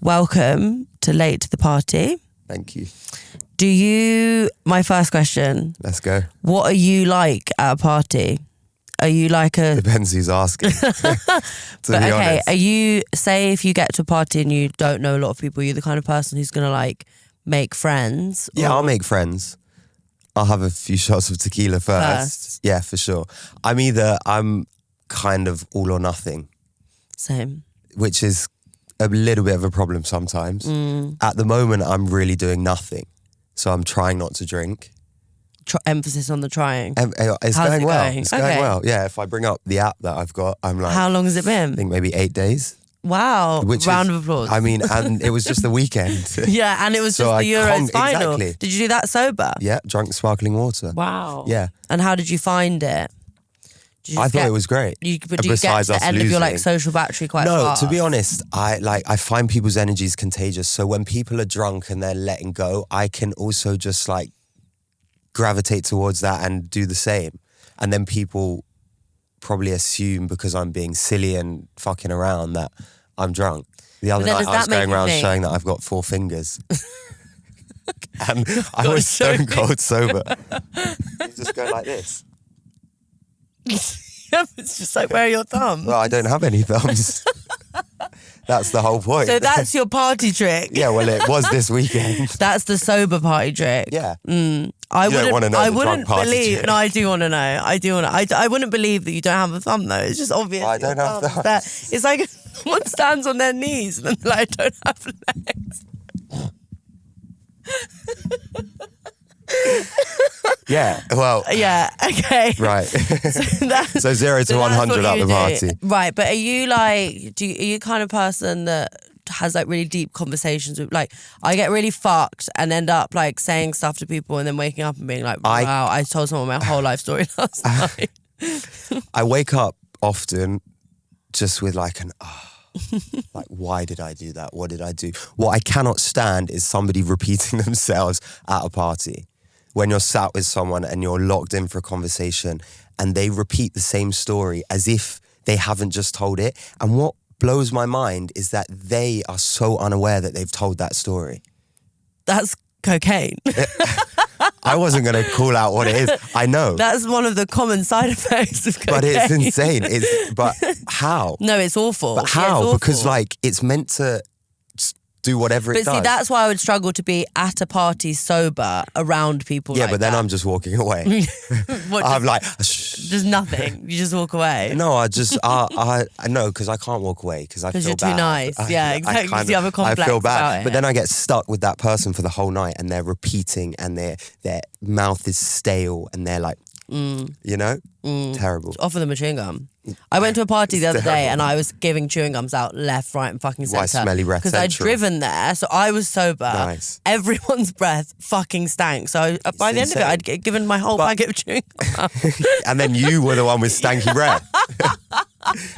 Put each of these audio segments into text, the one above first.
welcome to Late to the Party. Thank you. My first question. Let's go. What are you like at a party? Are you like a... Depends who's asking, to be honest. Are you, say if you get to a party and you don't know a lot of people, you're the kind of person who's going to like make friends? Yeah, I'll make friends. I'll have a few shots of tequila first. Yeah, for sure. I'm kind of all or nothing. Same. Which is a little bit of a problem sometimes. At the moment, I'm really doing nothing. So I'm trying not to drink. Emphasis on the trying. It's How's going it well. going? It's Okay. going well. Yeah, if I bring up the app that I've got, I'm like... How long has it been? I think maybe 8 days. Wow. Round of applause. And it was just the weekend. Yeah, and it was So just I the Euros final. exactly. Did you do that sober? Yeah, drunk sparkling water. Wow. Yeah. And how did you find it? Did you I just thought it was great. But do you get to Besides the us end of your like losing. social battery quite No, fast? to be honest, I find people's energy is contagious. So when people are drunk and they're letting go, I can also just like gravitate towards that and do the same. And then people probably assume because I'm being silly and fucking around that I'm drunk. The other night I was going around showing that I've got 4 fingers. And I was stone cold sober. You just go like this. Yeah, it's just like, where are your thumbs? Well, I don't have any thumbs. That's the whole point. So that's your party trick. Yeah, well, it was this weekend. That's the sober party trick. Yeah. I don't wanna know I the wouldn't drunk party believe. trick. No, I do want to know. I wouldn't believe that you don't have a thumb though. It's just obvious. I don't have thumbs. thumbs. It's like someone stands on their knees and they're like, I don't have legs. Yeah, well... Yeah, okay. Right. So 0 to that's 100 what at you the do. party. Right, but are you like, are you kind of person that has like really deep conversations with, like, I get really fucked and end up like saying stuff to people and then waking up and being like, wow, I told someone my whole life story last night. I wake up often just with like like, why did I do that? What did I do? What I cannot stand is somebody repeating themselves at a party. When you're sat with someone and you're locked in for a conversation and they repeat the same story as if they haven't just told it. And what blows my mind is that they are so unaware that they've told that story. That's cocaine. I wasn't going to call out what it is. I know. That's one of the common side effects of cocaine. But it's insane. But how? No, it's awful. But Yeah, how? it's awful. Because like it's meant to do whatever it does. But see, that's why I would struggle to be at a party sober around people. Yeah, like but then that. I'm just walking away. What, I'm like, just nothing. You just walk away. No, I just, I know, because I can't walk away because I feel bad. Because you're too nice. Yeah, exactly. Because you have a complex I feel bad. about it. But then I get stuck with that person for the whole night and they're repeating and their mouth is stale and they're like, you know? Terrible. Offer them a chewing gum. I went to a party the other day and I was giving chewing gums out left, right and fucking centre. Why, smelly breath Because I'd central? driven there, so I was sober. Nice. Everyone's breath fucking stank. So by the end of it, I'd given my whole packet of chewing gum out. And then you were the one with stanky breath.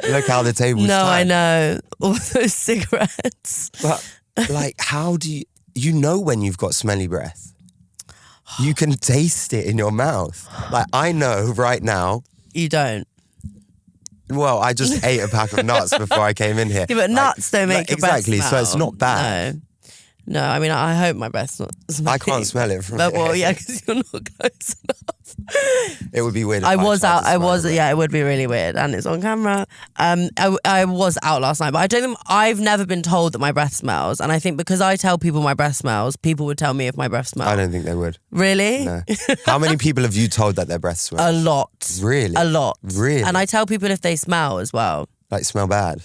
Look how the table's No, I turned. know. All those cigarettes. But like, how do you know when you've got smelly breath? You can taste it in your mouth. Like, I know right now. You don't. Well, I just ate a pack of nuts before I came in here. Yeah, but nuts don't make your breath exactly. smell. So it's not bad. No, I mean, I hope my breath's not smelly. I can't smell it from But, here. well, yeah, because you're not close enough. It would be weird. If I was tried out. to I smell was. it. Yeah, it would be really weird, and it's on camera. I was out last night, but I don't think I've never been told that my breath smells, and I think because I tell people my breath smells, people would tell me if my breath smells. I don't think they would. Really? No. How many people have you told that their breath smells? A lot. Really? A lot. Really? And I tell people if they smell as well, Like smell bad.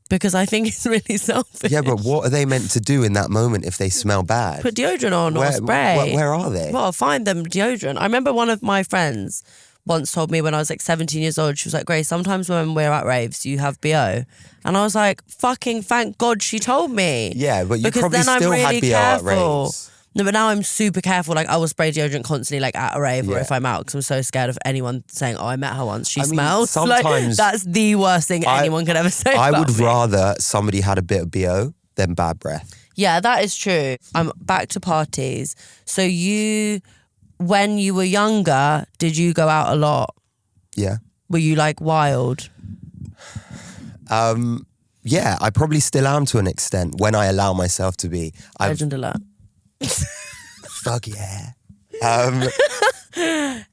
because I think it's really selfish. Yeah, but what are they meant to do in that moment if they smell bad? Put deodorant on or spray. Where are they? Well, find them deodorant. I remember one of my friends once told me when I was like 17 years old, she was like, Grace, sometimes when we're at raves, you have BO. And I was like, fucking thank God she told me. Yeah, but you because probably then I'm still really had BO careful. at raves. No, but now I'm super careful. Like I will spray deodorant constantly, like at a rave or if I'm out, because I'm so scared of anyone saying, "Oh, I met her once. She I mean, smells." sometimes like, that's the worst thing anyone could ever say. I about would me. rather somebody had a bit of BO than bad breath. Yeah, that is true. I'm back to parties. So you, when you were younger, did you go out a lot? Yeah. Were you like wild? yeah, I probably still am to an extent when I allow myself to be. Legend alert. Fuck yeah.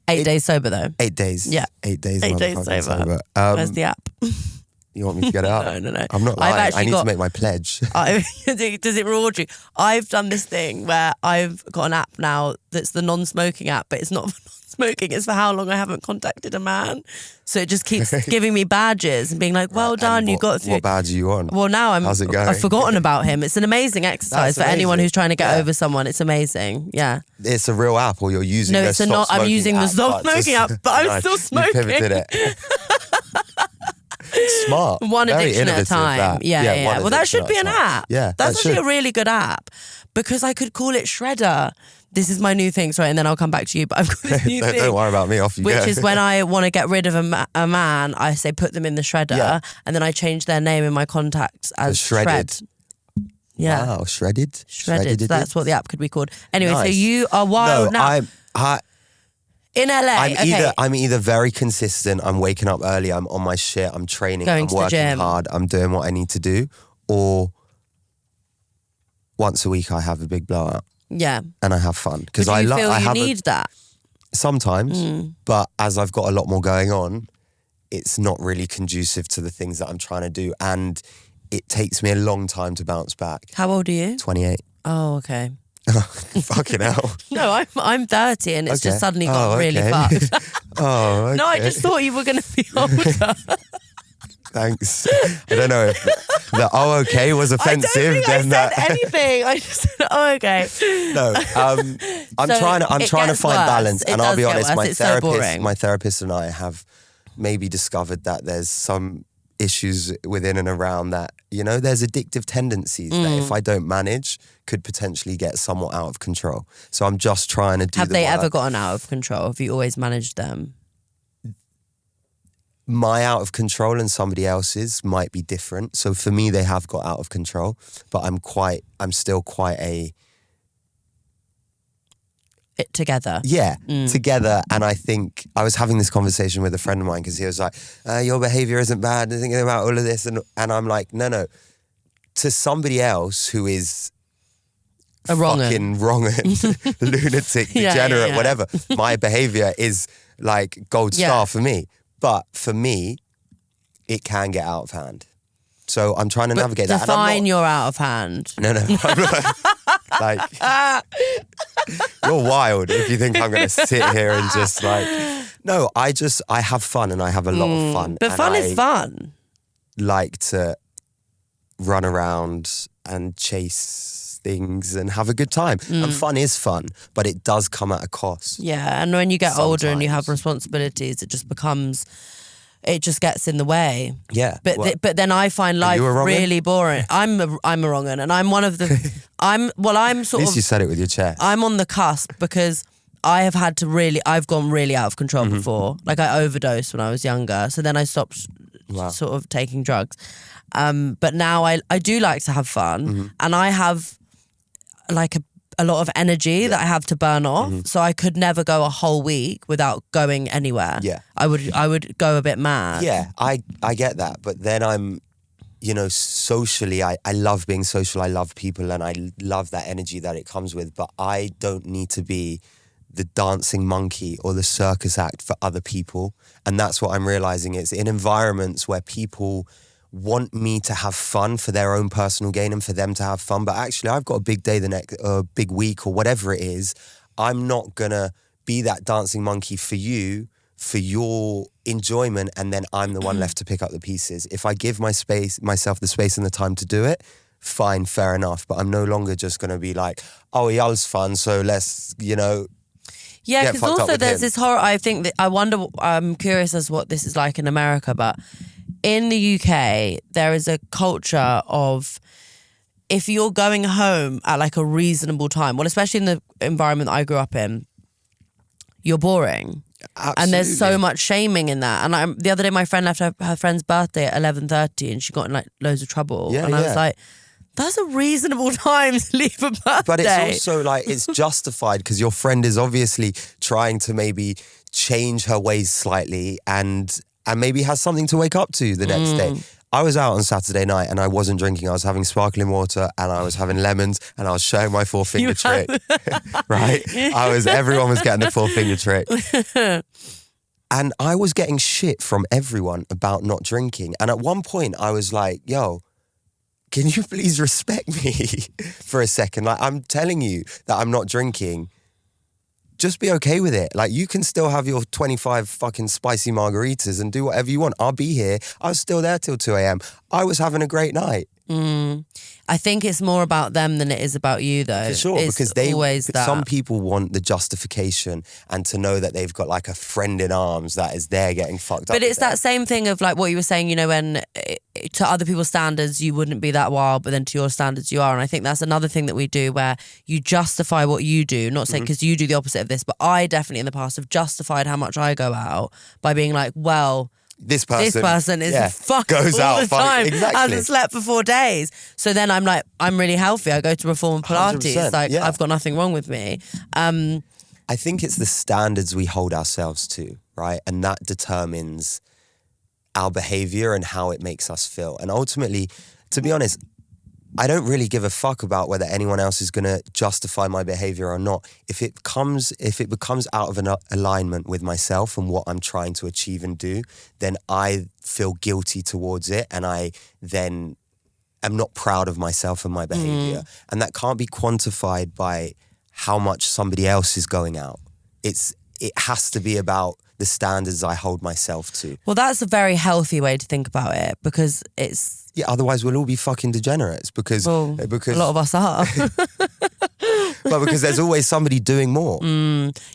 8 days sober though. 8 days. Yeah. 8 days. 8 days motherfucking sober. Where's the app? You want me to get it up? No. I'm not lying. I need to make my pledge. Does it reward you? I've done this thing where I've got an app now that's the non-smoking app, but it's not for non-smoking. It's for how long I haven't contacted a man. So it just keeps giving me badges and being like, well done, you got through. What badge are you on? Well, now How's it going? I've forgotten about him. It's an amazing exercise for anyone who's trying to get Yeah. over someone. It's amazing. Yeah. It's a real app, or you're using No, the it's stop not. I'm smoking using the app, stop smoking app, but I'm Nice. still smoking. You pivoted it. Smart. One Very addiction at a innovative, time. that. Yeah. one Well, that addiction should be at an a time. app. Yeah, That's that actually should. a really good app because I could call it Shredder. This is my new thing, sorry, and then I'll come back to you. But I've got this new thing. Don't worry about me. Off you Which go. is when I want to get rid of a man, I say put them in the shredder, Yeah. and then I change their name in my contacts as Shredded. Shred. Yeah. Wow, shredded. Shredded. That's what the app could be called. Anyway, so Nice. you are wild now. In LA, I'm either very consistent, I'm waking up early, I'm on my shit, I'm training, Going I'm to the working gym. hard, I'm doing what I need to do, or once a week I have a big blowout yeah. and I have fun. But Because do you I feel you have need that? sometimes, but as I've got a lot more going on, it's not really conducive to the things that I'm trying to do, and it takes me a long time to bounce back. How old are you? 28. Oh, okay. Fucking hell. No, I'm 30 and it's Okay. just suddenly got really okay. fucked. Oh, okay. No, I just thought you were going to be older. Thanks. I don't know if the okay was offensive. I don't think then I said that anything. I just said, oh, okay. no. I'm So trying to it find gets balance, worse. and It I'll be does get honest. worse. It's so boring. My therapist and I have maybe discovered that there's some issues within and around that. You know, there's addictive tendencies that if I don't manage, could potentially get somewhat out of control. So I'm just trying to do. Have they ever work. gotten out of control? Have you always managed them? My out of control and somebody else's might be different. So for me, they have got out of control, but I'm still quite Together. together. And I think I was having this conversation with a friend of mine because he was like, your behavior isn't bad, thinking about all of this. And I'm like, no. To somebody else who is A wrong-un. fucking wrong-un, lunatic, Yeah, degenerate, yeah. whatever, my behavior is like gold Yeah. star for me. But for me, it can get out of hand. So I'm trying to navigate that. And I'm Define not- you're out of hand. No. I'm not, like, you're wild if you think I'm going to sit here and just like... No, I have fun and I have a lot of fun. But and fun I is fun. like to run around and chase things and have a good time. And fun is fun, but it does come at a cost. Yeah, and when you get older and you have Sometimes. responsibilities, it just gets in the way. Yeah. But well, but then I find life you a wrong-un? really boring. I'm a wrong un, and I'm one of the. I'm at sort least of. you said it with your chest. I'm on the cusp because I've gone really out of control before. Like I overdosed when I was younger, so then I stopped sort of taking drugs. But now I do like to have fun, and I have like a lot of energy that I have to burn off. So I could never go a whole week without going anywhere. Yeah. I would go a bit mad. Yeah, I get that. But then I'm, socially, I love being social. I love people and I love that energy that it comes with. But I don't need to be the dancing monkey or the circus act for other people. And that's what I'm realizing is in environments where people want me to have fun for their own personal gain and for them to have fun. But actually, I've got a big day the next, big week or whatever it is. I'm not going to be that dancing monkey for you, for your enjoyment, and then I'm the one left to pick up the pieces. If I give myself the space and the time to do it, fine, fair enough. But I'm no longer just going to be like, oh, Eyal's fun, so let's, Yeah, get because fucked up also with there's him. this horror. I'm curious as to what this is like in America, but in the UK, there is a culture of if you're going home at like a reasonable time, well, especially in the environment that I grew up in, you're boring. Absolutely. And there's so much shaming in that. And the other day, my friend left her friend's birthday at 11:30 and she got in like loads of trouble. Yeah, and I was yeah. like, that's a reasonable time to leave a birthday. But it's also like, it's justified because your friend is obviously trying to maybe change her ways slightly and maybe has something to wake up to the next day. I was out on Saturday night and I wasn't drinking. I was having sparkling water and I was having lemons and I was showing my 4-finger trick. Right? Everyone was getting the 4-finger trick. And I was getting shit from everyone about not drinking. And at one point I was like, yo, can you please respect me for a second? Like, I'm telling you that I'm not drinking. Just be okay with it. Like, you can still have your 25 fucking spicy margaritas and do whatever you want. I'll be here. I was still there till 2 a.m. I was having a great night. I think it's more about them than it is about you, though. For sure, it's because some people want the justification and to know that they've got like a friend in arms that is there getting fucked up. But it's that same thing of like what you were saying, you know, when to other people's standards you wouldn't be that wild, but then to your standards you are. And I think that's another thing that we do where you justify what you do, not saying because you do the opposite of this, but I definitely in the past have justified how much I go out by being like, well, this person is fucking goes all out the time. exactly. Hasn't slept for 4 days. So then I'm like, I'm really healthy. I go to Reform Pilates. 100%, Like, I've got nothing wrong with me. I think it's the standards we hold ourselves to, right? And that determines our behavior and how it makes us feel. And ultimately, to be honest, I don't really give a fuck about whether anyone else is going to justify my behavior or not. If it becomes out of an alignment with myself and what I'm trying to achieve and do, then I feel guilty towards it, and I then am not proud of myself and my behavior. And that can't be quantified by how much somebody else is going out. It has to be about the standards I hold myself to. Well, that's a very healthy way to think about it, because it's... Yeah, otherwise we'll all be fucking degenerates because a lot of us are. But because there's always somebody doing more.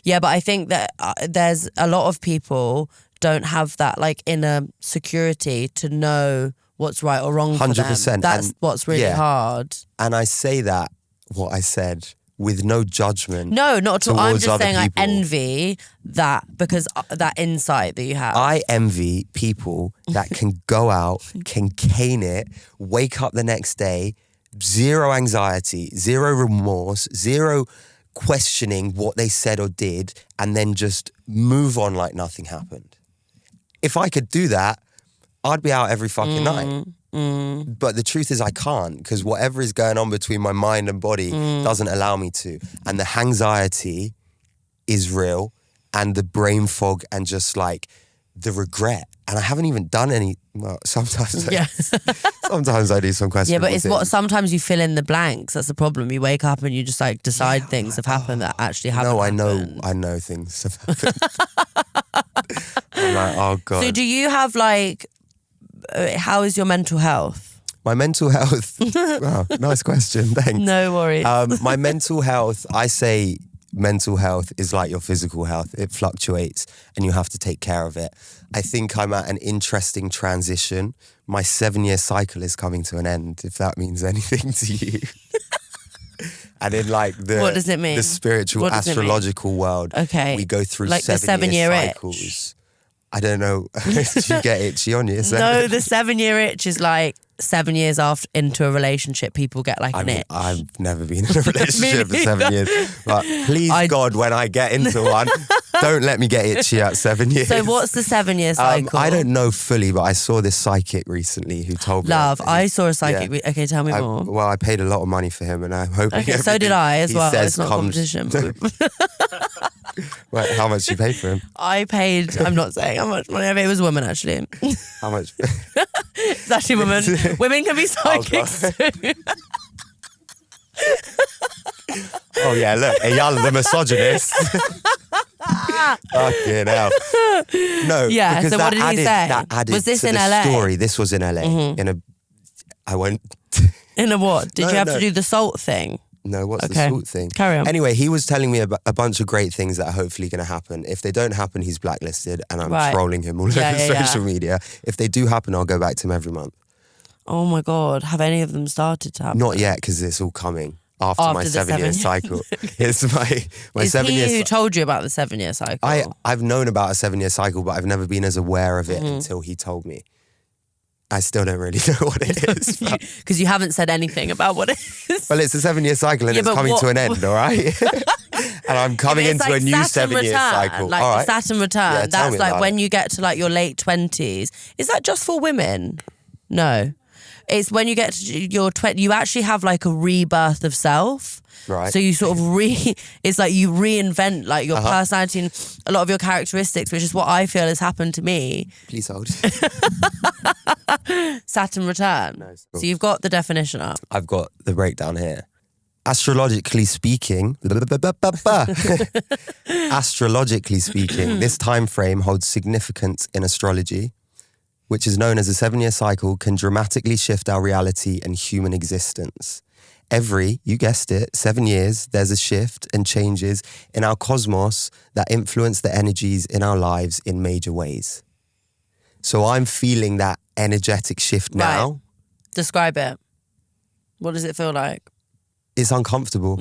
Yeah, but I think that there's a lot of people don't have that like inner security to know what's right or wrong for 100%. them. That's what's really hard. And I say that, what I said, with no judgment. No, not at all. I'm just saying people. I envy that, because that insight that you have. I envy people that can go out, can cane it, wake up the next day, zero anxiety, zero remorse, zero questioning what they said or did, and then just move on like nothing happened. If I could do that, I'd be out every fucking night. But the truth is I can't, because whatever is going on between my mind and body doesn't allow me to. And the anxiety is real, and the brain fog, and just like the regret. And I haven't even done any, well, sometimes sometimes I do some questions. Yeah, but it's what sometimes you fill in the blanks. That's the problem. You wake up and you just like decide things have happened that actually haven't happened. I know things have happened. I'm like, oh God. So do you have like, how is your mental health? My mental health, wow, nice question, thanks. No worries. My mental health, I say mental health is like your physical health. It fluctuates and you have to take care of it. I think I'm at an interesting transition. My 7-year cycle is coming to an end, if that means anything to you. And in like what does it mean? The spiritual, astrological world, we go through like 7-year cycles. Itch? I don't know. Do you get itchy on you? No, the 7-year itch is like 7 years after into a relationship, people get like an itch. I've never been in a relationship for 7 years. But please God, when I get into one, don't let me get itchy at 7 years. So what's the 7-year cycle? I don't know fully, but I saw this psychic recently who told me. Love, I saw a psychic. Yeah. Okay, tell me more. Well, I paid a lot of money for him, and I'm hoping. Okay, so did I as well. It's not a competition. Wait, how much you paid for him? I paid, I'm not saying how much money I paid. It was a woman, actually. How much? It's actually a woman. Women can be psychics too. Oh yeah, look, Eyal the misogynist. Fucking hell. No, yeah, so what did he say? That added was this to in the LA? Story. This was in LA. I went. In a what? Did you have to do the salt thing? No, what's the salt thing? Carry on. Anyway, he was telling me about a bunch of great things that are hopefully going to happen. If they don't happen, he's blacklisted, and I'm trolling him all over social media. If they do happen, I'll go back to him every month. Oh my God, have any of them started to happen? Not yet, because it's all coming after my 7-year cycle. It's my Is 7 years. He who told you about the 7-year cycle? I've known about a 7-year cycle, but I've never been as aware of it until he told me. I still don't really know what it is. Because you haven't said anything about what it is. Well, it's a 7-year cycle and it's coming to an end, all right? And I'm coming into a new 7-year cycle. Like all right. Saturn return, that's like when you get to like your late 20s. Is that just for women? No. It's when you get to your 20, you actually have like a rebirth of self. Right. So you sort of it's like you reinvent like your personality and a lot of your characteristics, which is what I feel has happened to me. Please hold. Saturn return. Nice. So you've got the definition up. I've got the breakdown here. Astrologically speaking, this time frame holds significance in astrology, which is known as a 7-year cycle, can dramatically shift our reality and human existence. Every, you guessed it, 7 years, there's a shift and changes in our cosmos that influence the energies in our lives in major ways. So I'm feeling that energetic shift now. Right. Describe it. What does it feel like? It's uncomfortable.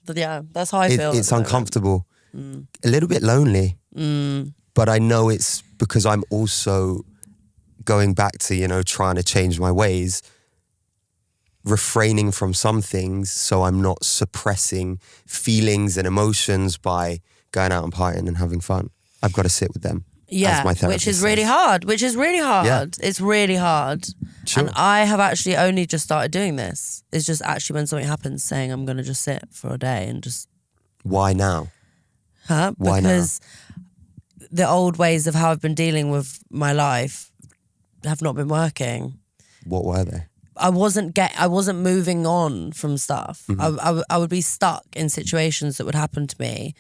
But yeah, that's how I feel. It's uncomfortable. A little bit lonely. But I know it's because I'm also going back to, trying to change my ways, refraining from some things so I'm not suppressing feelings and emotions by going out and partying and having fun. I've got to sit with them. Yeah, as my therapist which is really hard. Yeah. It's really hard. Sure. And I have actually only just started doing this. It's just actually when something happens saying I'm going to just sit for a day and just... Why now? Why because the old ways of how I've been dealing with my life have not been working. What were they? I wasn't moving on from stuff. I would be stuck in situations that would happen to me.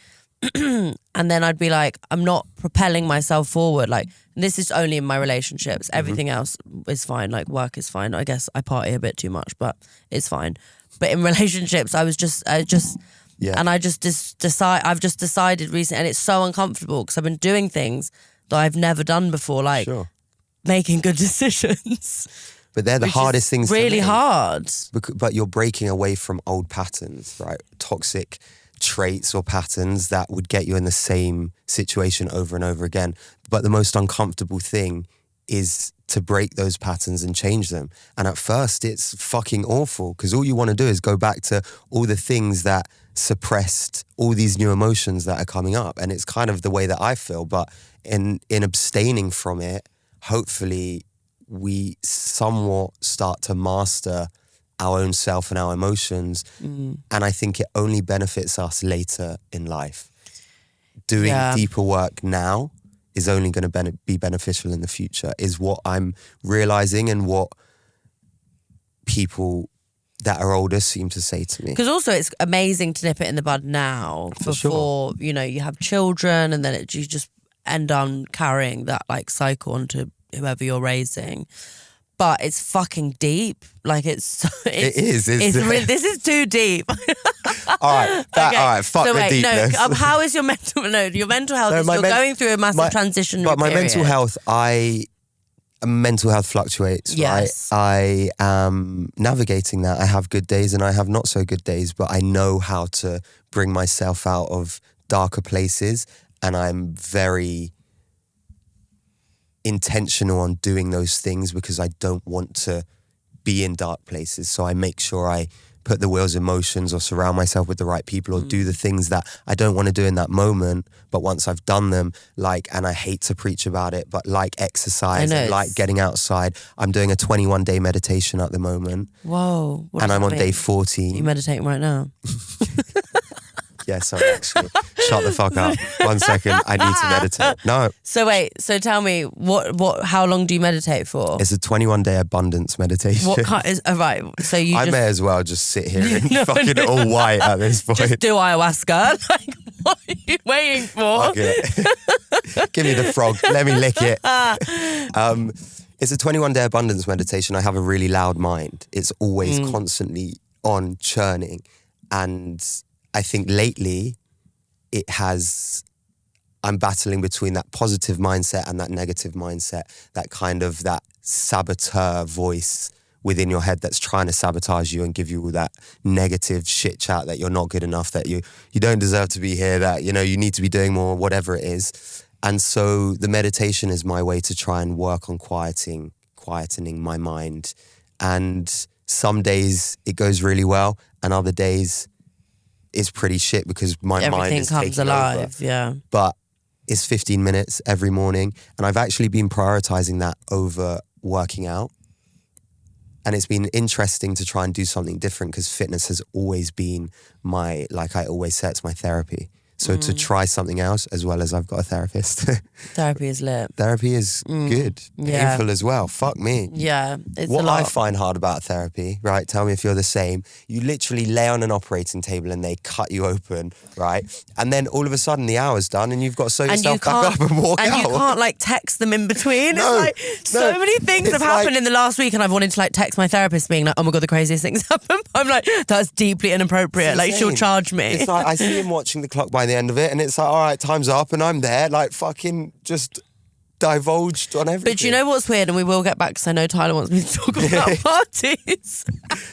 And then I'd be like, I'm not propelling myself forward. Like, this is only in my relationships. Everything else is fine. Like, work is fine. I guess I party a bit too much, but it's fine. But in relationships, I've just decided recently, and it's so uncomfortable because I've been doing things that I've never done before, like making good decisions. But they're the hardest things. Really hard. But you're breaking away from old patterns, right? Toxic traits or patterns that would get you in the same situation over and over again. But the most uncomfortable thing is to break those patterns and change them. And at first it's fucking awful because all you want to do is go back to all the things that suppressed all these new emotions that are coming up. And it's kind of the way that I feel. But in abstaining from it, hopefully we somewhat start to master our own self and our emotions. And I think it only benefits us later in life. Doing deeper work now is only going to be beneficial in the future, is what I'm realizing and what people that are older seem to say to me. Because also it's amazing to nip it in the bud now before, you have children, and then you just end on carrying that like cycle onto whoever you're raising. But it's fucking deep. Like it is. This is too deep. All right, fuck the deepness. No, how is your mental health? You're going through a massive transition. But my mental health, mental health fluctuates, yes. Right? I am navigating that. I have good days and I have not so good days, but I know how to bring myself out of darker places, and I'm very intentional on doing those things because I don't want to be in dark places. So I make sure I put the wheels in motions or surround myself with the right people or do the things that I don't want to do in that moment. But once I've done them, and I hate to preach about it, but like exercise and like getting outside. I'm doing a 21-day meditation at the moment. Whoa. And I'm on day 14. Are you meditating right now? Yes, I'm actually. Shut the fuck up. 1 second, I need to meditate. No. So wait, tell me, how long do you meditate for? It's a 21-day abundance meditation. What kind is, right, so you may as well just sit here and fucking all white at this point. Just do ayahuasca. Like, what are you waiting for? Okay. Give me the frog. Let me lick it. It's a 21-day abundance meditation. I have a really loud mind. It's always constantly on, churning. And I think lately I'm battling between that positive mindset and that negative mindset, that saboteur voice within your head that's trying to sabotage you and give you all that negative shit chat that you're not good enough, that you don't deserve to be here, that, you need to be doing more, whatever it is. And so the meditation is my way to try and work on quietening my mind. And some days it goes really well, and other days it's pretty shit because my mind is taking comes alive, over. Yeah. But it's 15 minutes every morning, and I've actually been prioritizing that over working out. And it's been interesting to try and do something different because fitness has always been like I always say, it's my therapy. So to try something else, as well as I've got a therapist. Therapy is lit. Therapy is good. Yeah. Painful as well. Fuck me. Yeah, it's What a lot. I find hard about therapy, right? Tell me if you're the same. You literally lay on an operating table and they cut you open, right? And then all of a sudden the hour's done and you've got to sew yourself back up and walk out. And you can't like text them in between. No, it's like so many things have happened in the last week and I've wanted to like text my therapist being like, oh my God, the craziest things happen. I'm like, that's deeply inappropriate. Like she'll charge me. It's like I see him watching the clock by the end of it and it's like, all right, time's up, and I'm there, like fucking just divulged on everything. But you know what's weird, and we will get back because I know Tyler wants me to talk about parties.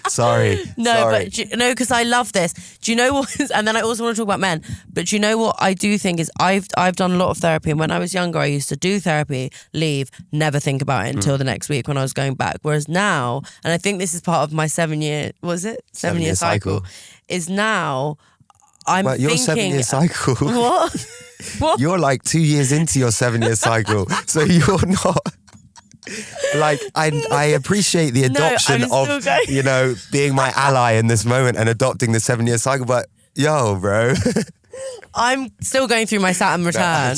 Sorry. Because I love this. Do you know what? And then I also want to talk about men. But do you know what I do think is I've done a lot of therapy, and when I was younger, I used to do therapy, leave, never think about it until the next week when I was going back. Whereas now, and I think this is part of my 7 year, was it 7 year cycle? Is now. Well, your thinking, 7 year cycle. What? What? You're like 2 years into your 7 year cycle, so you're not. Like I appreciate the adoption of being my ally in this moment and adopting the 7 year cycle, but yo, bro. I'm still going through my Saturn return.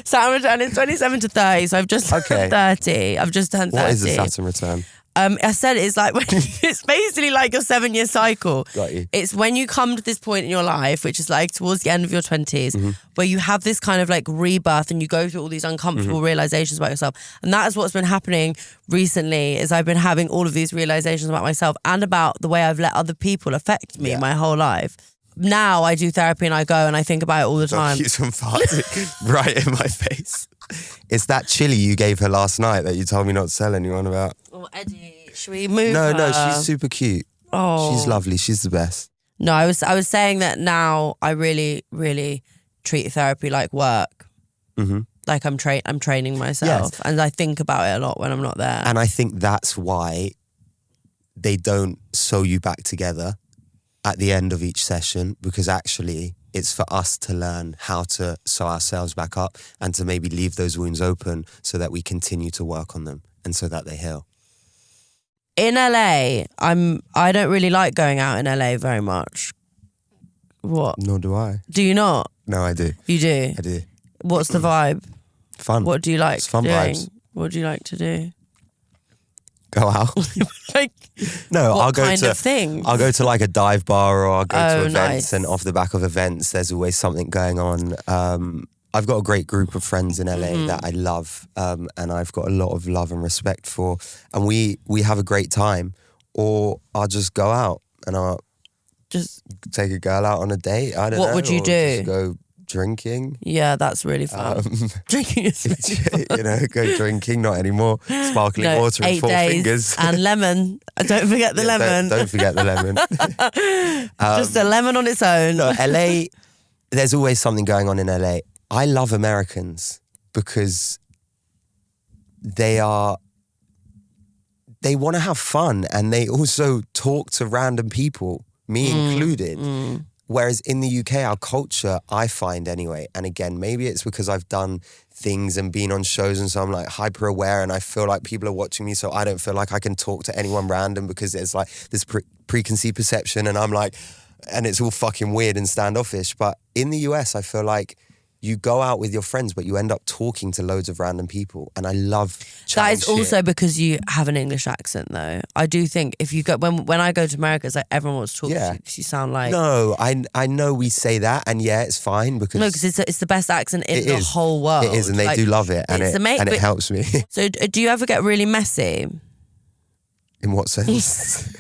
Saturn return is 27 to 30, so I've just turned 30. I've just turned 30. What is the Saturn return? I said it's like it's basically like your 7 year cycle. Got you. It's when you come to this point in your life, which is like towards the end of your 20s, where you have this kind of like rebirth and you go through all these uncomfortable realizations about yourself. And that is what's been happening recently is I've been having all of these realizations about myself and about the way I've let other people affect me my whole life. Now I do therapy and I go and I think about it all the time. He's from farting right in my face. It's that chili you gave her last night that you told me not to tell anyone about. Oh, Eddie, should we move No, her? she's super cute. Oh. She's lovely. She's the best. No, I was saying that now I really, really treat therapy like work. Mm-hmm. Like I'm training myself and I think about it a lot when I'm not there. And I think that's why they don't sew you back together at the end of each session, because actually it's for us to learn how to sew ourselves back up and to maybe leave those wounds open so that we continue to work on them and so that they heal. In LA, I don't really like going out in LA very much. What? Nor do I. Do you not? No, I do. You do? I do. What's the vibe? Fun. What do you like It's fun doing? vibes. What do you like to do? Go out. Like, No, what I'll go kind to of thing? I'll go to like a dive bar or I'll go to events, nice. and off the back of events there's always something going on. I've got a great group of friends in LA that I love, and I've got a lot of love and respect for, and we have a great time. Or I'll just go out and I'll Just take a girl out on a date. I don't know. What would you or do? Just go drinking. Yeah, that's really fun. Drinking is really fun. Go drinking, not anymore. Sparkling water and 8 four days fingers. and lemon. Don't forget the lemon. Don't forget the lemon. Just a lemon on its own. No, LA, there's always something going on in LA. I love Americans because they want to have fun and they also talk to random people, me included. Whereas in the UK, our culture, I find anyway, and again, maybe it's because I've done things and been on shows and so I'm like hyper aware and I feel like people are watching me, so I don't feel like I can talk to anyone random because there's like this preconceived perception and I'm like, and it's all fucking weird and standoffish. But in the US, I feel like you go out with your friends, but you end up talking to loads of random people. And I love That is shit. also because you have an English accent, though. I do think if you go when I go to America, it's like everyone wants to talk to you because you sound like No, I know we say that, and yeah, it's fine because it's the best accent in the whole world. It is, and they do love it, and it helps me. So, do you ever get really messy? In what sense?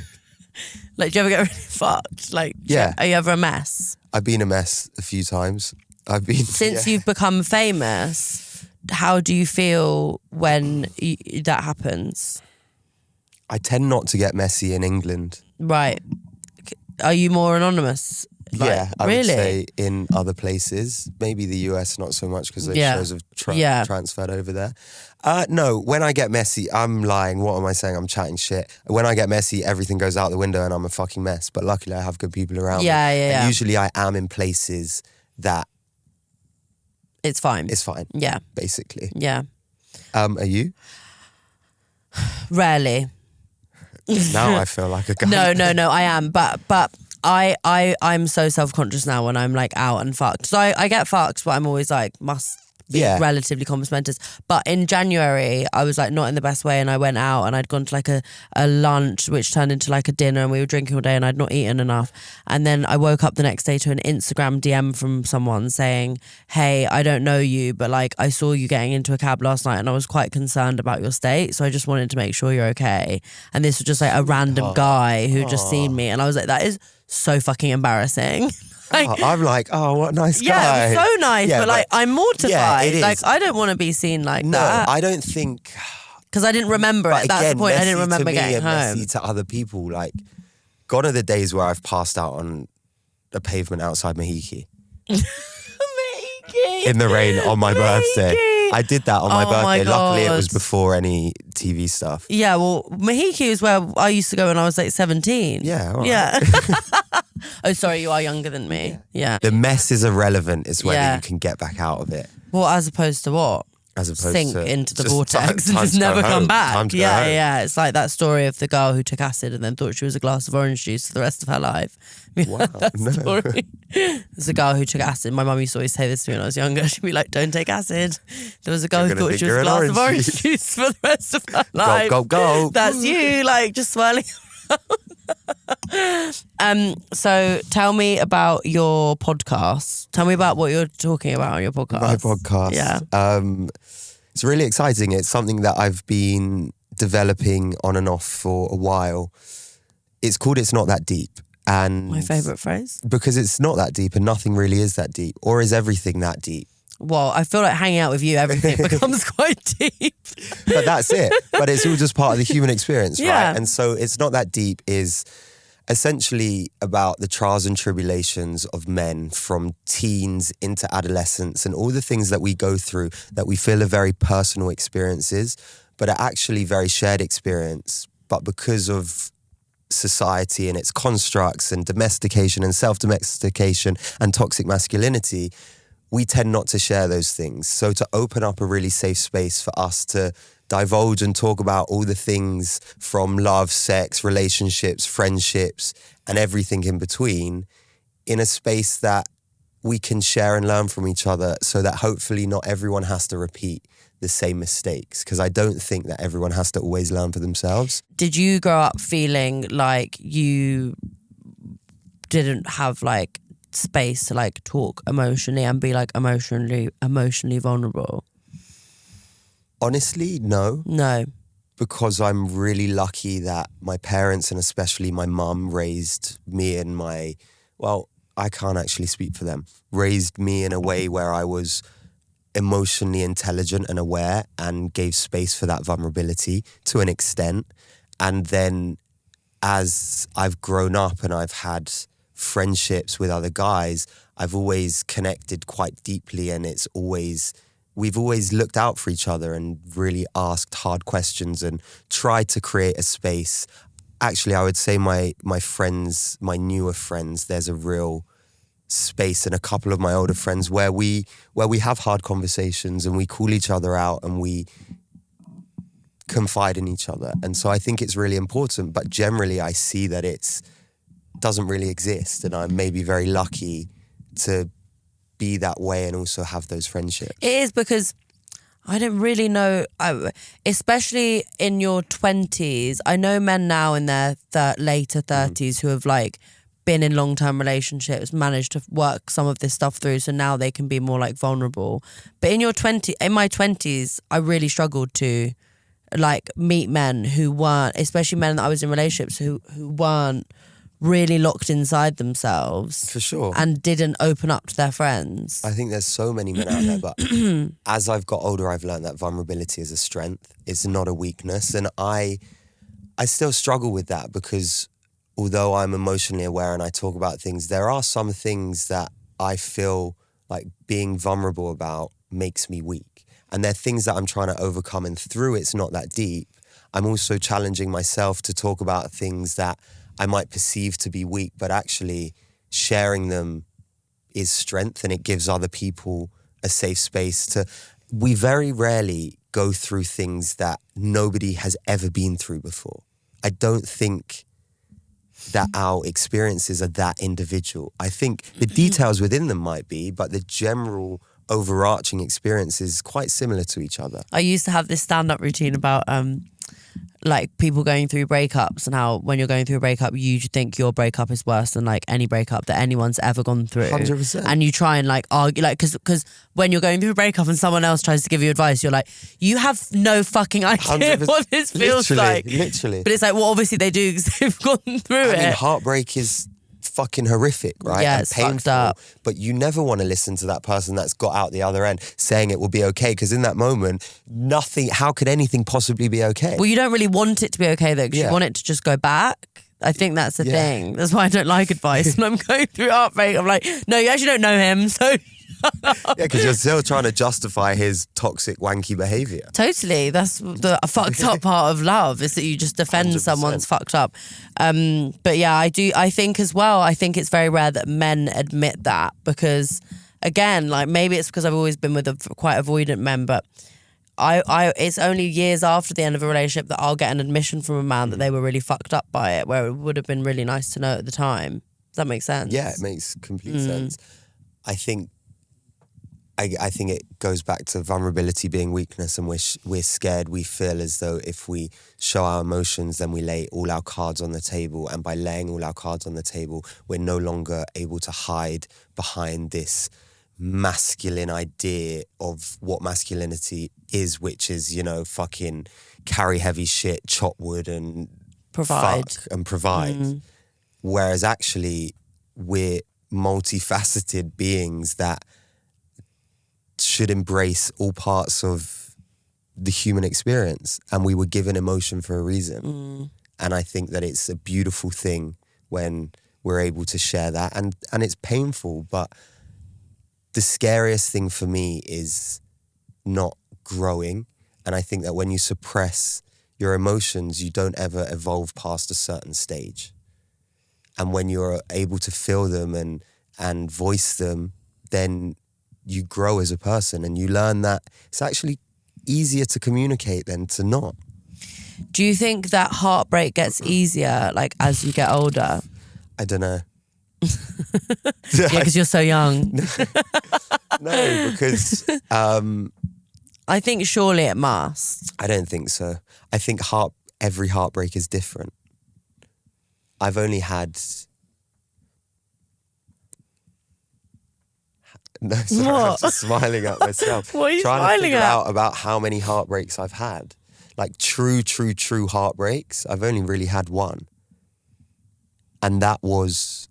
Like, do you ever get really fucked? Like, are you ever a mess? I've been a mess a few times. Since you've become famous, how do you feel when that happens? I tend not to get messy in England. Right. Are you more anonymous? I really? would say in other places. Maybe the US not so much because those shows have transferred over there. No, when I get messy, I'm lying. What am I saying? I'm chatting shit. When I get messy, everything goes out the window and I'm a fucking mess. But luckily I have good people around me. And usually I am in places that it's fine. It's fine. Yeah. Basically. Yeah. Are you? Rarely. Now I feel like a guy. No, I am. But I'm so self-conscious now when I'm like out and fucked. So I get fucked, but I'm always like, must be relatively compass mentis. But in January, I was like not in the best way, and I went out and I'd gone to like a lunch, which turned into like a dinner, and we were drinking all day and I'd not eaten enough. And then I woke up the next day to an Instagram DM from someone saying, hey, I don't know you, but like I saw you getting into a cab last night and I was quite concerned about your state. So I just wanted to make sure you're okay. And this was just like a random guy who just seen me. And I was like, that is so fucking embarrassing. Like, I'm like, oh, what a nice guy. Yeah, so nice, but like I'm mortified. Yeah, it is. Like I don't want to be seen like no, that. No, I don't think. Because I didn't remember it. That's the point. I didn't remember getting home. Messy to other people. Like, gone are the days where I've passed out on the pavement outside Mahiki. Mahiki. In the rain on my birthday. I did that on my birthday. My Luckily, it was before any TV stuff. Yeah, well, Mahiki is where I used to go when I was like 17. Yeah, all right. Yeah. Oh, sorry, you are younger than me. Yeah. The mess is irrelevant. It's whether you can get back out of it. Well, as opposed to what? As opposed sink to into the just vortex time and just to go never come home. back. Time to go home. Yeah. It's like that story of the girl who took acid and then thought she was a glass of orange juice for the rest of her life. Wow, no. Story. There's a girl who took acid. My mum used to always say this to me when I was younger. She'd be like, don't take acid. There was a girl who thought she was a glass of orange juice for the rest of her life. Go. That's you, like just swirling so tell me about your podcast. Tell me about what you're talking about on your podcast. My podcast. Yeah. It's really exciting. It's something that I've been developing on and off for a while. It's called It's Not That Deep. And my favourite phrase. Because it's not that deep and nothing really is that deep. Or is everything that deep? Well, I feel like hanging out with you, everything becomes quite deep. But that's it. But it's all just part of the human experience, Yeah. right? And so It's Not That Deep is essentially about the trials and tribulations of men from teens into adolescence and all the things that we go through that we feel are very personal experiences, but are actually very shared experience. But because of society and its constructs and domestication and self-domestication and toxic masculinity, we tend not to share those things. So to open up a really safe space for us to divulge and talk about all the things from love, sex, relationships, friendships, and everything in between in a space that we can share and learn from each other so that hopefully not everyone has to repeat the same mistakes. Because I don't think that everyone has to always learn for themselves. Did you grow up feeling like you didn't have like space to like talk emotionally and be like emotionally vulnerable? Honestly, no. No. Because I'm really lucky that my parents and especially my mum raised me and I can't actually speak for them, raised me in a way where I was emotionally intelligent and aware and gave space for that vulnerability to an extent. And then as I've grown up and I've had friendships with other guys, I've always connected quite deeply, and we've always looked out for each other and really asked hard questions and tried to create a space. Actually, I would say my friends, my newer friends, there's a real space, and a couple of my older friends where we have hard conversations and we call each other out and we confide in each other. And so I think it's really important, but generally I see that it doesn't really exist, and I'm maybe very lucky to be that way and also have those friendships. It is, because I don't really know, especially in your 20s. I know men now in their later 30s who have like been in long-term relationships, managed to work some of this stuff through, so now they can be more like vulnerable. But in my 20s, I really struggled to like meet men who weren't, especially men that I was in relationships who weren't really locked inside themselves. For sure. And didn't open up to their friends. I think there's so many men out there, but as I've got older, I've learned that vulnerability is a strength. It's not a weakness. And I still struggle with that, because although I'm emotionally aware and I talk about things, there are some things that I feel like being vulnerable about makes me weak. And they're things that I'm trying to overcome, and through It's Not That Deep, I'm also challenging myself to talk about things that I might perceive to be weak, but actually sharing them is strength, and it gives other people a safe space to. We very rarely go through things that nobody has ever been through before. I don't think that our experiences are that individual. I think the details within them might be, but the general overarching experience is quite similar to each other. I used to have this stand-up routine about like people going through breakups and how when you're going through a breakup, you think your breakup is worse than like any breakup that anyone's ever gone through. 100%. And you try and like argue, like, because when you're going through a breakup and someone else tries to give you advice, you're like, you have no fucking idea 100%. what this feels like. Literally. But it's like, well, obviously they do because they've gone through it. I mean, heartbreak is fucking horrific, right? Yeah, and it's painful. fucked up. But you never want to listen to that person that's got out the other end saying it will be okay, because in that moment, how could anything possibly be okay? Well, you don't really want it to be okay though, because you want it to just go back. I think that's the thing. That's why I don't like advice. When I'm going through heartbreak, I'm like, no, you actually don't know him, so Yeah, because you're still trying to justify his toxic, wanky behaviour. Totally. That's the fucked up part of love, is that you just defend 100%. someone's fucked up. But yeah, I think as well, I think it's very rare that men admit that, because again, like maybe it's because I've always been with quite avoidant men, but it's only years after the end of a relationship that I'll get an admission from a man that they were really fucked up by it, where it would have been really nice to know at the time. Does that make sense? Yeah, it makes complete sense. I think it goes back to vulnerability being weakness, and we're scared. We feel as though if we show our emotions, then we lay all our cards on the table. And by laying all our cards on the table, we're no longer able to hide behind this masculine idea of what masculinity is, which is, fucking carry heavy shit, chop wood and Provide. fuck and provide. Whereas actually we're multifaceted beings that should embrace all parts of the human experience, and we were given emotion for a reason. And I think that it's a beautiful thing when we're able to share that, and it's painful, but the scariest thing for me is not growing. And I think that when you suppress your emotions, you don't ever evolve past a certain stage. And when you're able to feel them and voice them, then you grow as a person, and you learn that it's actually easier to communicate than to not. Do you think that heartbreak gets easier, like, as you get older? I don't know. Yeah, because you're so young. No, because I think surely it must. I don't think so. I think every heartbreak is different. I've only had... No, sorry, I'm just smiling at myself. What are you trying smiling to figure at? out about how many heartbreaks I've had. Like true heartbreaks, I've only really had one. And that was...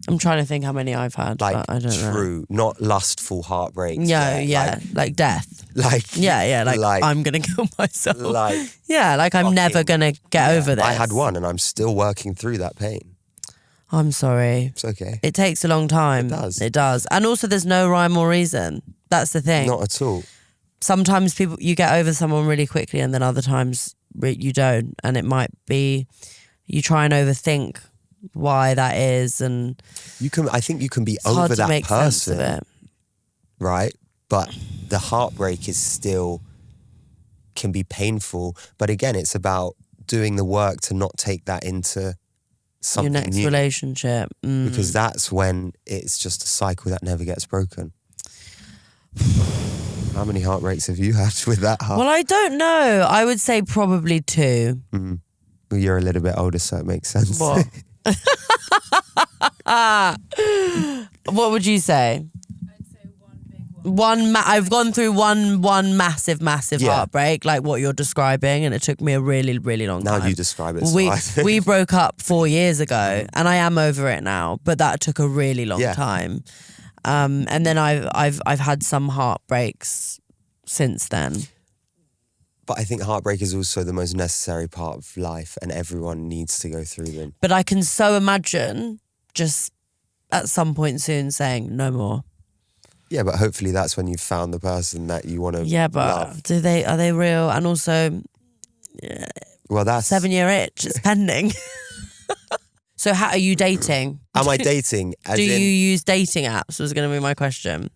I'm trying to think how many I've had, like but I don't know. true, not lustful heartbreaks. Yeah, like death. Like like I'm gonna kill myself. Like yeah, like I'm never gonna get over this. I had one, and I'm still working through that pain. I'm sorry. It's okay. It takes a long time. It does. And also there's no rhyme or reason. That's the thing. Not at all. Sometimes you get over someone really quickly, and then other times you don't. And it might be you try and overthink why that is, and I think you can be it's hard over to that make sense of person, it. right? But the heartbreak is still can be painful. But again, it's about doing the work to not take that into something your next new. relationship. Because that's when it's just a cycle that never gets broken. How many heartbreaks have you had with that heart? Well, I don't know. I would say probably 2. Well, you're a little bit older, so it makes sense. What? What would you say? I'd say one big one. I've gone through one massive heartbreak, like what you're describing, and it took me a really, really long time. Now you describe it. So We broke up 4 years ago, and I am over it now, but that took a really long time. And then I've had some heartbreaks since then. But I think heartbreak is also the most necessary part of life, and everyone needs to go through them. But I can so imagine just at some point soon saying no more. Yeah, but hopefully that's when you've found the person that you want to but love. are they real? And also, Well, that's 7-year itch, it's pending. So how are you dating? Am I dating? Do you use dating apps? Was going to be my question.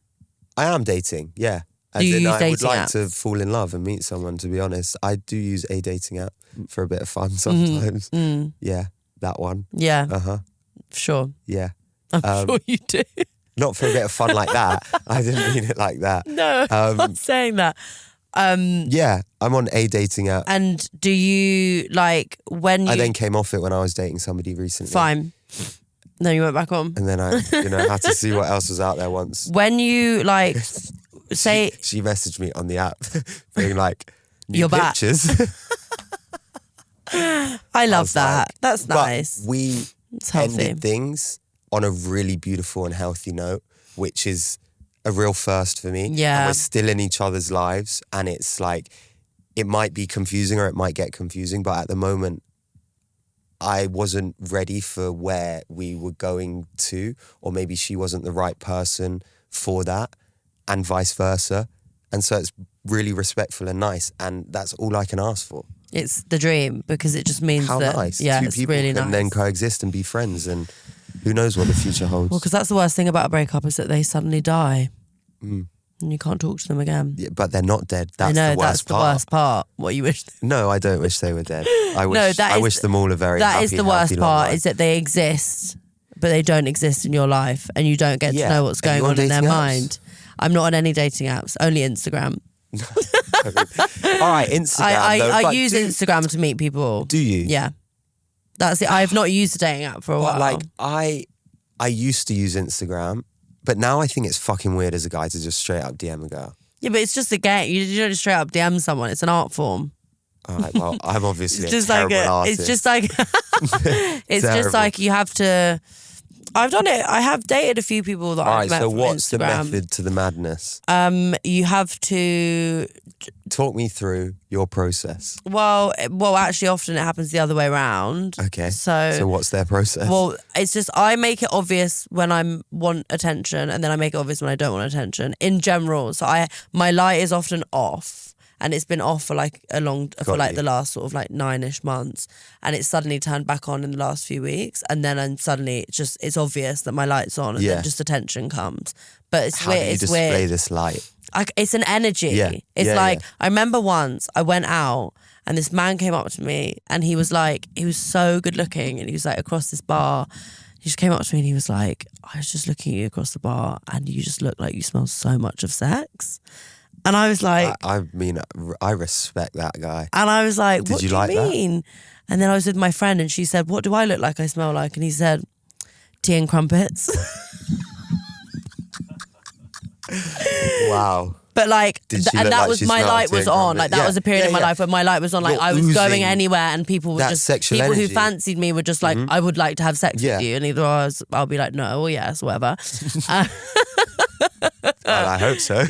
I am dating, yeah. As Do you in, use I would dating like apps? to fall in love and meet someone, to be honest. I do use a dating app for a bit of fun sometimes. Yeah, that one. Yeah, Uh-huh. sure. Yeah. I'm sure you do. Not for a bit of fun like that. I didn't mean it like that. No, I'm not saying that. Yeah, I'm on a dating app. And do you like when you... I then came off it when I was dating somebody recently. Fine. No, you went back on. And then I, had to see what else was out there once. When you like say... She messaged me on the app being like, new You're back. pictures. I love that. like- That's nice. But we It's healthy. ended things on a really beautiful and healthy note, which is a real first for me. Yeah. And we're still in each other's lives, and it's like, it might be confusing or it might get confusing, but at the moment, I wasn't ready for where we were going to, or maybe she wasn't the right person for that, and vice versa. And so it's really respectful and nice, and that's all I can ask for. It's the dream because it just means How that... nice. Yeah, Two it's people really can nice. then coexist and be friends, and who knows what the future holds. Well, because that's the worst thing about a breakup is that they suddenly die. And you can't talk to them again. Yeah, but they're not dead. That's I know, the worst that's part. the worst part. What you wish... No, I don't wish they were dead. I wish, No, that I is- wish them all a very That happy, is the worst healthy, long part, life. is that they exist, but they don't exist in your life and you don't get Yeah. to know what's Are you going on on in their dating apps? mind. I'm not on any dating apps, only Instagram. All right, Instagram. though, I but use do, Instagram to meet people. Do you? Yeah. That's it. I've not used a dating app for a while. But like, I used to use Instagram, but now I think it's fucking weird as a guy to just straight up DM a girl. Yeah, but it's just a game. You don't just straight up DM someone. It's an art form. All right, well, I'm obviously It's a just like terrible artist. it's just like it's just Terrible. like you have to. I've done it. I have dated a few people that All I've right, met so from what's the Instagram. method to the madness? You have to. Talk me through your process. Well, actually, often it happens the other way around. Okay. So what's their process? well, it's just I make it obvious when I want attention, and then I make it obvious when I don't want attention. In general, so my light is often off, and it's been off for like Got you. the last sort of like 9-ish months, and it's suddenly turned back on in the last few weeks, and then suddenly it's obvious that my light's on, and Yeah. then just attention comes. But it's How weird. do you It's display weird. this light? It's an energy. Yeah. It's Yeah, like, yeah. I remember once I went out and this man came up to me and he was so good looking and he was like across this bar. He just came up to me and he was like, I was just looking at you across the bar and you just look like you smell so much of sex. And I was like, I mean, I respect that guy. and I was like, Did what you do you like that? mean? And then I was with my friend and she said, what do I look like I smell like? And he said, tea and crumpets. Wow. But like, Did she and look that like was she my smelled light tea was and on. crumpets? Like that Yeah, was a period yeah, in my yeah. life where my light was on. Like You're I was going oozing anywhere and people were that just sexual people who energy. fancied me were just like, I would like to have sex Yeah. with you, and either I'll be like, no, or yes, whatever. Well, I hope so.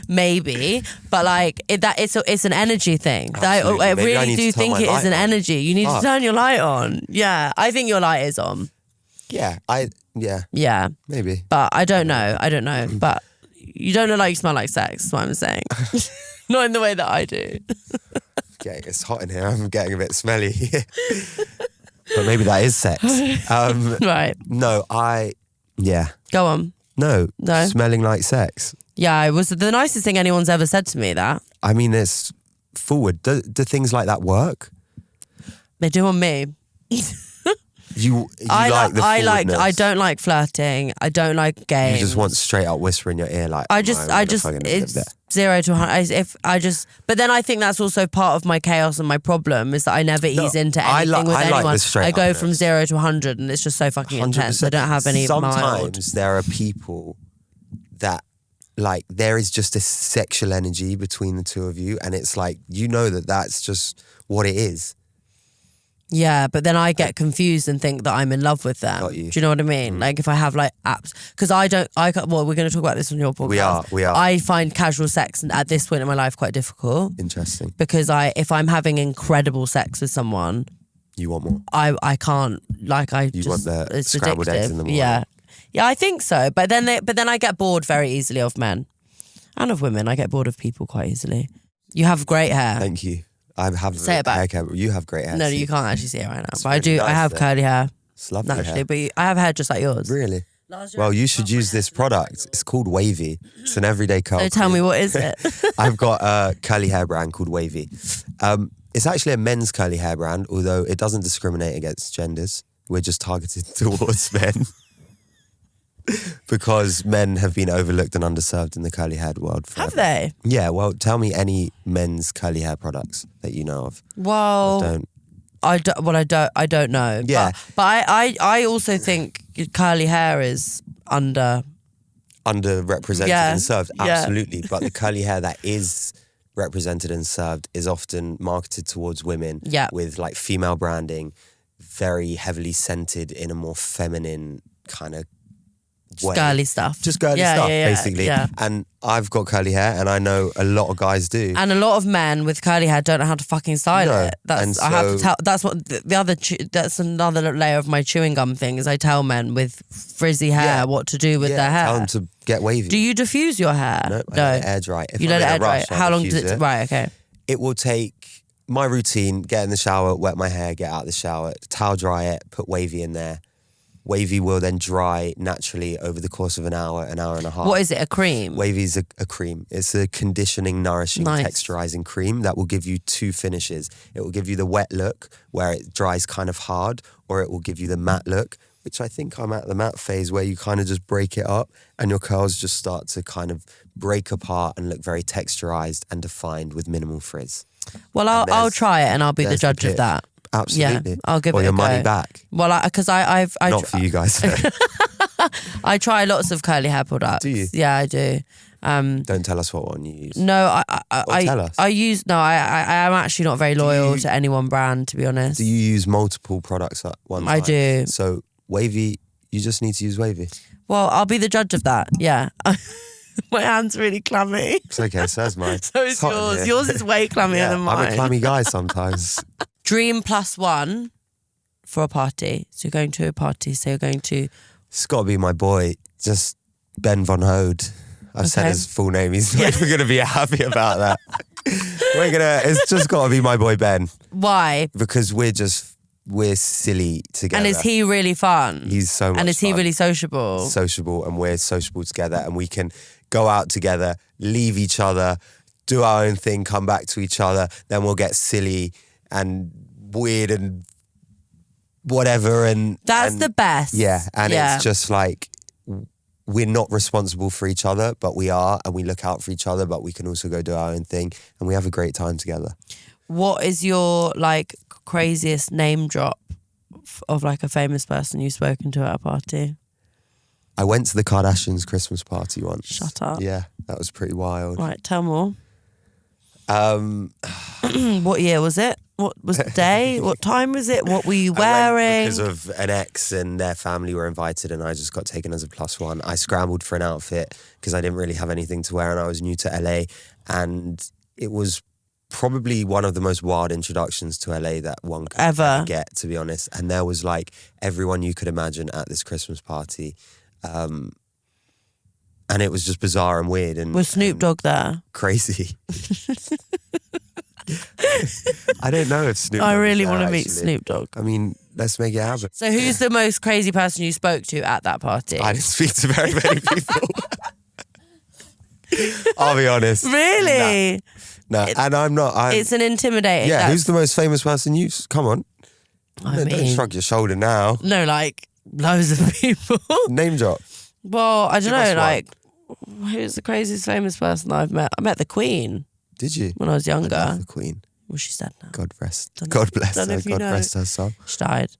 Maybe, but like it's an energy thing. Absolutely. I Maybe I really need do to turn think my it is light an on. energy. You need Fuck. to turn your light on. Yeah, I think your light is on. Yeah, Yeah, maybe. but I don't know. But you don't look like you smell like sex. Is what I'm saying. Not in the way that I do. Okay, it's hot in here. I'm getting a bit smelly here. But maybe that is sex. Right. No, Go on. No, No? smelling like sex. Yeah, it was the nicest thing anyone's ever said to me, that. I mean, it's forward. Do things like that work? They do on me. You like the forwardness. I don't like flirting. I don't like games. You just want straight up whisper in your ear like, it's 0 to 100. But then I think that's also part of my chaos and my problem is that I never ease into anything with I like anyone. the straight I go upness. from 0 to 100 and it's just so fucking intense. I don't have any Sometimes mild. there are people that like there is just a sexual energy between the two of you, and it's like that's just what it is. Yeah, but then I get confused and think that I'm in love with them. Got you. Do you know what I mean? Like if I have like apps, because well, we're going to talk about this on your podcast. We are. I find casual sex at this point in my life quite difficult Interesting. because if I'm having incredible sex with someone, You want more? I can't, like You want the it's scrambled eggs addictive. in the morning. Yeah, I think so. But then I get bored very easily of men and of women. I get bored of people quite easily. You have great hair. Thank you. I have Say it back. hair. You have great hair. No, too. you can't actually see it right now. It's But I really do. I nice have though. curly hair It's lovely naturally. hair. But I have hair just like yours. Really? Well, you should use this product. It's called Wavy. It's an everyday curl. So tell me, what is it? I've got a curly hair brand called Wavy. It's actually a men's curly hair brand, although it doesn't discriminate against genders. We're just targeted towards men. Because men have been overlooked and underserved in the curly haired world forever. Have they? Yeah, well, tell me any men's curly hair products that you know of. Well, I don't know. Yeah. But I also think curly hair is underrepresented and served, absolutely. But the curly hair that is represented and served is often marketed towards women with like female branding, very heavily scented in a more feminine kind of way. Girly stuff. Just girly stuff, basically. Yeah. And I've got curly hair, and I know a lot of guys do. And a lot of men with curly hair don't know how to fucking style it. I have to tell. That's what the other. That's another layer of my chewing gum thing. Is I tell men with frizzy hair what to do with their hair. Tell them to get wavy. Do you diffuse your hair? No, I let it air dry. If you let it air dry. How long does it? Right. Okay. It will take my routine: get in the shower, wet my hair, get out of the shower, towel dry it, put wavy in there. Wavy will then dry naturally over the course of an hour and a half. What is it, a cream? Wavy's a cream. It's a conditioning, nourishing, texturizing cream that will give you two finishes. It will give you the wet look, where it dries kind of hard, or it will give you the matte look, which I think I'm at the matte phase, where you kind of just break it up and your curls just start to kind of break apart and look very texturized and defined with minimal frizz. Well, I'll try it and I'll be the judge of that. Absolutely. Yeah, I'll give it a go. Or your money back. Well, because I've not for you guys. I try lots of curly hair products. Do you? Yeah, I do. Don't tell us what one you use. No, tell us. I am actually not very loyal to any one brand, to be honest. Do you use multiple products at one time? I do. So Wavy, you just need to use Wavy. Well, I'll be the judge of that. Yeah. My hand's really clammy. It's okay, so's mine. So is yours. Yours is way clammier than mine. I'm a clammy guy sometimes. Dream +1 for a party. So you're going to a party. So you're going to... It's got to be my boy, just Ben Von Hode. I've said his full name. He's not even going to be happy about that. It's just got to be my boy Ben. Why? Because we're silly together. And is he really fun? He's so much fun. And is he really sociable? Sociable, and we're sociable together, and we can go out together, leave each other, do our own thing, come back to each other, then we'll get silly and weird and whatever. And that's the best. Yeah, and it's just like, we're not responsible for each other, but we are, and we look out for each other, but we can also go do our own thing, and we have a great time together. What is your like craziest name drop of like a famous person you've spoken to at a party? I went to the Kardashians' Christmas party once. Shut up. Yeah, that was pretty wild. Right, tell more. What year was it? What was the day? What time was it? What were you wearing? Because of an ex and their family were invited, and I just got taken as a +1. I scrambled for an outfit because I didn't really have anything to wear, and I was new to LA, and it was probably one of the most wild introductions to LA that one could ever get, to be honest. And there was like everyone you could imagine at this Christmas party. And it was just bizarre and weird. And was Snoop Dogg there? Crazy. I don't know if Snoop Dogg I really want to actually meet Snoop Dogg. I mean, let's make it happen. So who's the most crazy person you spoke to at that party? I didn't speak to very many people. I'll be honest. Really? No, and I'm not. It's an intimidating. Yeah, who's the most famous person you... Come on. I mean, don't shrug your shoulder now. No, like loads of people. Name drop. Well, I don't know, like, who's the craziest famous person I've met? I met the Queen. Did you? When I was younger. I love the Queen. Well, she's dead now. God bless her. God rest her soul. She died.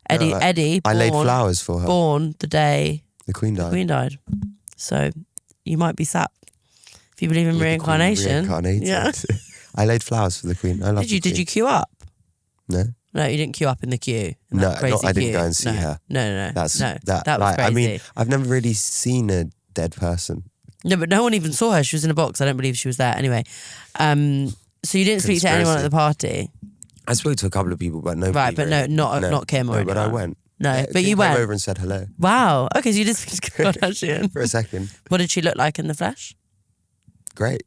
Eddie. I laid flowers for her. Born the day the Queen died. The Queen died. So you might be sat. If you believe in reincarnation. Yeah. I laid flowers for the Queen. I love Did you? Did you queue up? No. No, you didn't queue up in the queue. I didn't go and see her. No. That was crazy. I mean, I've never really seen a dead person. No, but no one even saw her. She was in a box. I don't believe she was there. Anyway, so you didn't speak to anyone at the party? I spoke to a couple of people, but nobody. Right, but really. not Kim or anyone. But I went. No, but you went. Came over and said hello. Wow. Okay, so you did speak to Kardashian. For a second. What did she look like in the flesh? Great.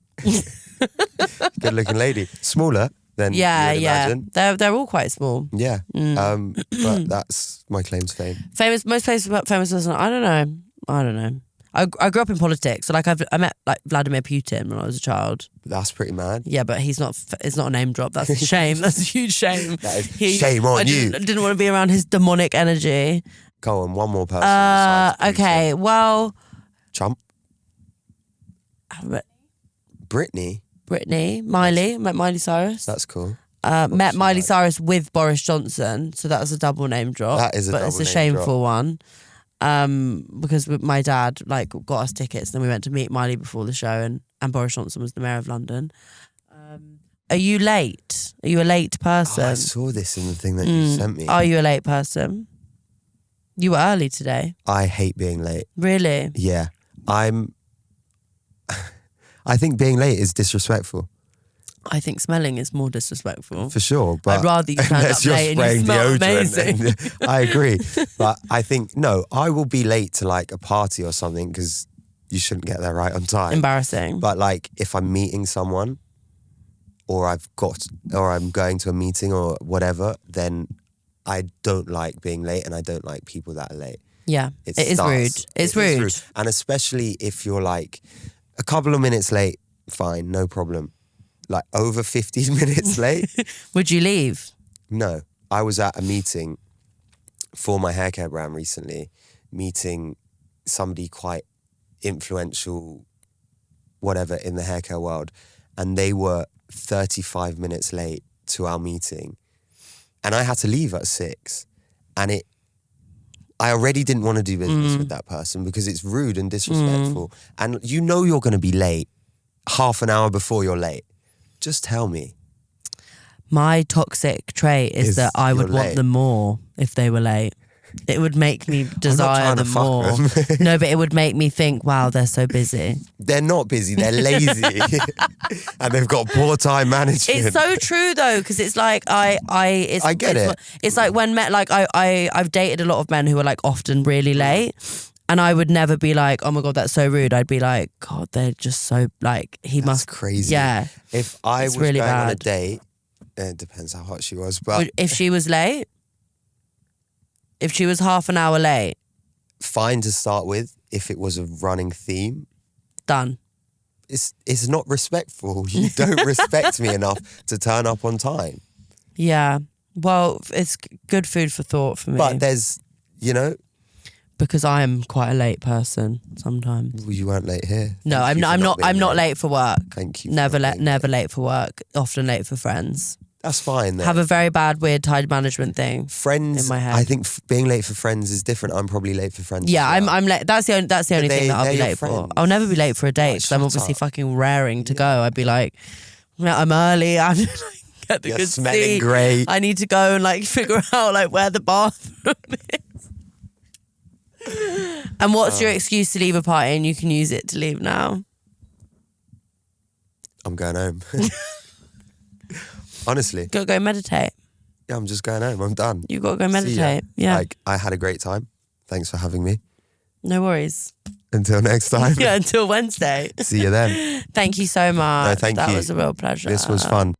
Good looking lady. Smaller than you would imagine. They're all quite small. Yeah. But that's my claim to fame. Most famous person, I don't know. I don't know. I grew up in politics, so like I met like Vladimir Putin when I was a child. That's pretty mad. Yeah, but it's not a name drop. That's a shame. That's a huge shame. That is shame on you. I didn't want to be around his demonic energy. Go on, one more person. besides Putin. Okay, well, Trump. Britney. Miley. Met Miley Cyrus. That's cool. Met Miley Cyrus with Boris Johnson, so that was a double name drop. That is a but double it's a name shameful one. Because my dad like got us tickets, then we went to meet Miley before the show, and Boris Johnson was the mayor of London. Are you late? Are you a late person? I saw this in the thing that you sent me. Are you a late person? You were early today. I hate being late. Really? Yeah. I think being late is disrespectful. I think smelling is more disrespectful. For sure. But I'd rather you turn up late and you smell amazing. I agree. But I think, no, I will be late to like a party or something because you shouldn't get there right on time. Embarrassing. But like if I'm meeting someone or I'm going to a meeting or whatever, then I don't like being late and I don't like people that are late. Yeah, it is rude. It's rude. And especially if you're like a couple of minutes late, fine, no problem. Like over 15 minutes late. Would you leave? No. I was at a meeting for my haircare brand recently, meeting somebody quite influential, whatever, in the haircare world. And they were 35 minutes late to our meeting. And I had to leave at 6. And I already didn't want to do business with that person because it's rude and disrespectful. And you know you're going to be late half an hour before you're late. Just tell me. My toxic trait is that I would want them more if they were late. It would make me desire them more. No, but it would make me think, wow, they're so busy. They're not busy, they're lazy. And they've got poor time management. It's so true though, because it's like I get it. It's like when I've dated a lot of men who are like often really late. And I would never be like, oh my God, that's so rude. I'd be like, God, they're just so like, that's crazy. Yeah. If I was really going bad. on a date, it depends how hot she was, but if she was late, if she was half an hour late, fine to start with. If it was a running theme, done. It's not respectful. You don't respect me enough to turn up on time. Yeah. Well, it's good food for thought for me. But there's, because I am quite a late person sometimes. Well, you weren't late here. No, I'm not late for work. Thank you. Never late for work. Often late for friends. That's fine then. Have a very bad weird time management thing. Friends, in my head. I think being late for friends is different. I'm probably late for friends. Yeah, as well. I'm late. That's the only thing that I'll be late friends. for. I'll never be late for a date because I'm obviously fucking raring to go. I'd be like, I'm early. I'm get the You're good smelling seat. great. I need to go and like figure out like where the bathroom is. And what's your excuse to leave a party and you can use it to leave now? I'm going home. Honestly. Gotta go meditate. Yeah, I'm just going home. I'm done. You gotta go See ya. meditate. Yeah. Like, I had a great time. Thanks for having me. No worries. Until next time. Yeah, until Wednesday. See you then. Thank you so much. No, thank you. That was a real pleasure. This was fun.